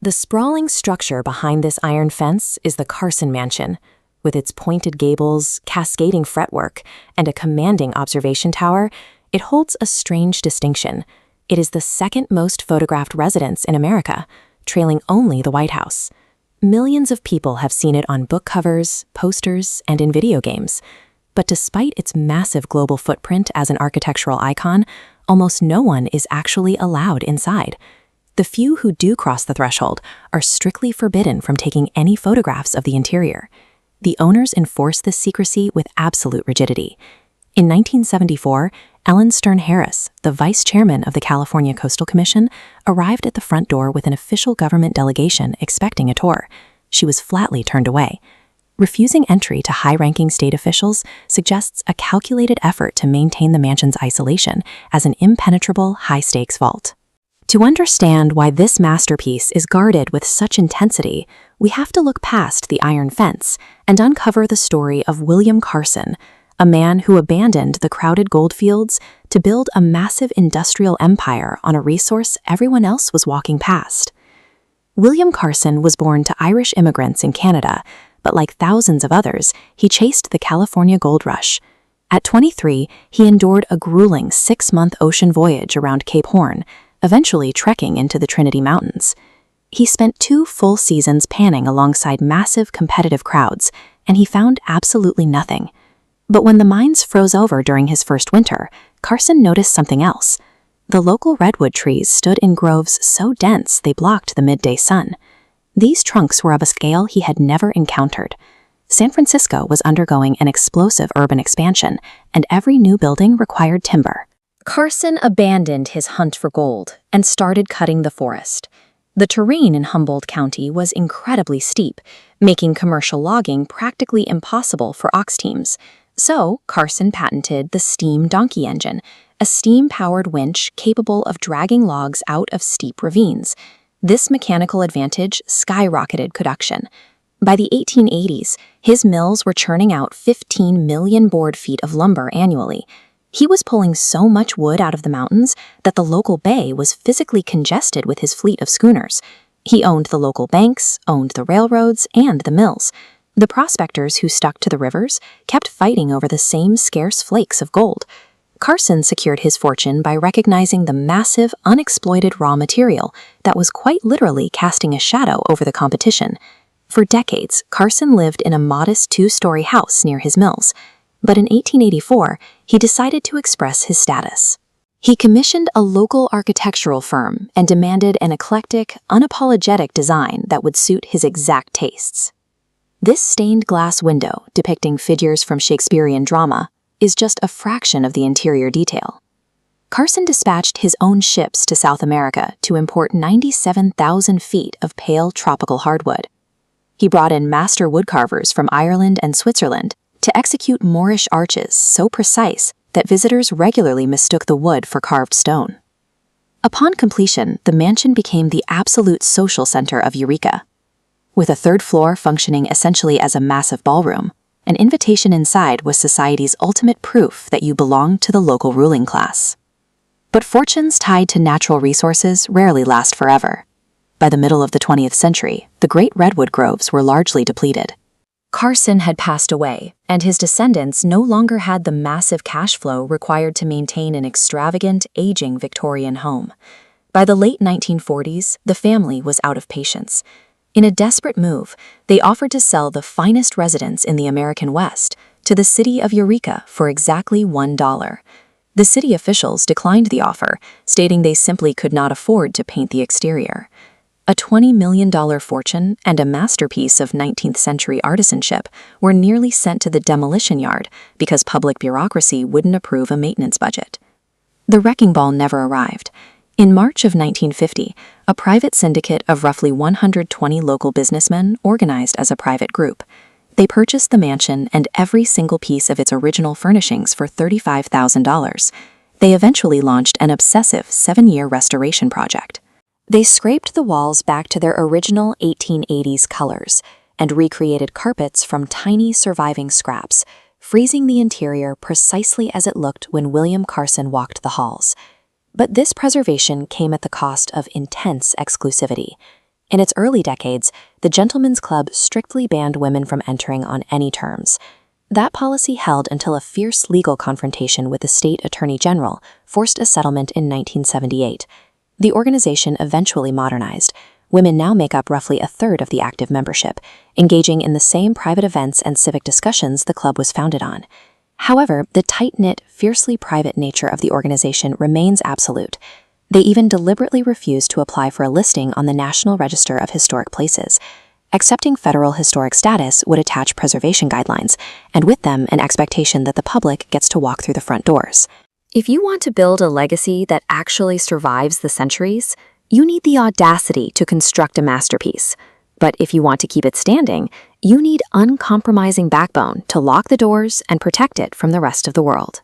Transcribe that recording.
The sprawling structure behind this iron fence is the Carson Mansion. With its pointed gables, cascading fretwork, and a commanding observation tower, it holds a strange distinction. It is the second most photographed residence in America, trailing only the White House. Millions of people have seen it on book covers, posters, and in video games. But despite its massive global footprint as an architectural icon, almost no one is actually allowed inside. The few who do cross the threshold are strictly forbidden from taking any photographs of the interior. The owners enforce this secrecy with absolute rigidity. In 1974, Ellen Stern Harris, the vice chairman of the California Coastal Commission, arrived at the front door with an official government delegation expecting a tour. She was flatly turned away. Refusing entry to high-ranking state officials suggests a calculated effort to maintain the mansion's isolation as an impenetrable, high-stakes vault. To understand why this masterpiece is guarded with such intensity, we have to look past the iron fence and uncover the story of William Carson, a man who abandoned the crowded goldfields to build a massive industrial empire on a resource everyone else was walking past. William Carson was born to Irish immigrants in Canada, but like thousands of others, he chased the California gold rush. At 23, he endured a grueling 6-month ocean voyage around Cape Horn, eventually trekking into the Trinity Mountains. He spent 2 full seasons panning alongside massive competitive crowds, and he found absolutely nothing. But when the mines froze over during his first winter, Carson noticed something else. The local redwood trees stood in groves so dense they blocked the midday sun. These trunks were of a scale he had never encountered. San Francisco was undergoing an explosive urban expansion, and every new building required timber. Carson abandoned his hunt for gold and started cutting the forest. The terrain in Humboldt County was incredibly steep, making commercial logging practically impossible for ox teams. So, Carson patented the steam donkey engine, a steam-powered winch capable of dragging logs out of steep ravines. This mechanical advantage skyrocketed production. By the 1880s, his mills were churning out 15 million board feet of lumber annually. He was pulling so much wood out of the mountains that the local bay was physically congested with his fleet of schooners. He owned the local banks, owned the railroads, and the mills. The prospectors who stuck to the rivers kept fighting over the same scarce flakes of gold. Carson secured his fortune by recognizing the massive, unexploited raw material that was quite literally casting a shadow over the competition. For decades, Carson lived in a modest 2-story house near his mills. But in 1884, he decided to express his status. He commissioned a local architectural firm and demanded an eclectic, unapologetic design that would suit his exact tastes. This stained glass window, depicting figures from Shakespearean drama, is just a fraction of the interior detail. Carson dispatched his own ships to South America to import 97,000 feet of pale tropical hardwood. He brought in master woodcarvers from Ireland and Switzerland to execute Moorish arches so precise that visitors regularly mistook the wood for carved stone. Upon completion, the mansion became the absolute social center of Eureka. With a 3rd floor functioning essentially as a massive ballroom, an invitation inside was society's ultimate proof that you belonged to the local ruling class. But fortunes tied to natural resources rarely last forever. By the middle of the 20th century, the great redwood groves were largely depleted. Carson had passed away, and his descendants no longer had the massive cash flow required to maintain an extravagant, aging Victorian home. By the late 1940s, the family was out of patience. In a desperate move, they offered to sell the finest residence in the American West to the city of Eureka for exactly $1. The city officials declined the offer, stating they simply could not afford to paint the exterior. A $20 million fortune and a masterpiece of 19th-century artisanship were nearly sent to the demolition yard because public bureaucracy wouldn't approve a maintenance budget. The wrecking ball never arrived. In March of 1950, a private syndicate of roughly 120 local businessmen organized as a private group. They purchased the mansion and every single piece of its original furnishings for $35,000. They eventually launched an obsessive 7-year restoration project. They scraped the walls back to their original 1880s colors and recreated carpets from tiny surviving scraps, freezing the interior precisely as it looked when William Carson walked the halls. But this preservation came at the cost of intense exclusivity. In its early decades, the Gentlemen's Club strictly banned women from entering on any terms. That policy held until a fierce legal confrontation with the state attorney general forced a settlement in 1978. The organization eventually modernized. Women now make up roughly a third of the active membership, engaging in the same private events and civic discussions the club was founded on. However, the tight-knit, fiercely private nature of the organization remains absolute. They even deliberately refuse to apply for a listing on the National Register of Historic Places. Accepting federal historic status would attach preservation guidelines, and with them an expectation that the public gets to walk through the front doors. If you want to build a legacy that actually survives the centuries, you need the audacity to construct a masterpiece. But if you want to keep it standing, you need uncompromising backbone to lock the doors and protect it from the rest of the world.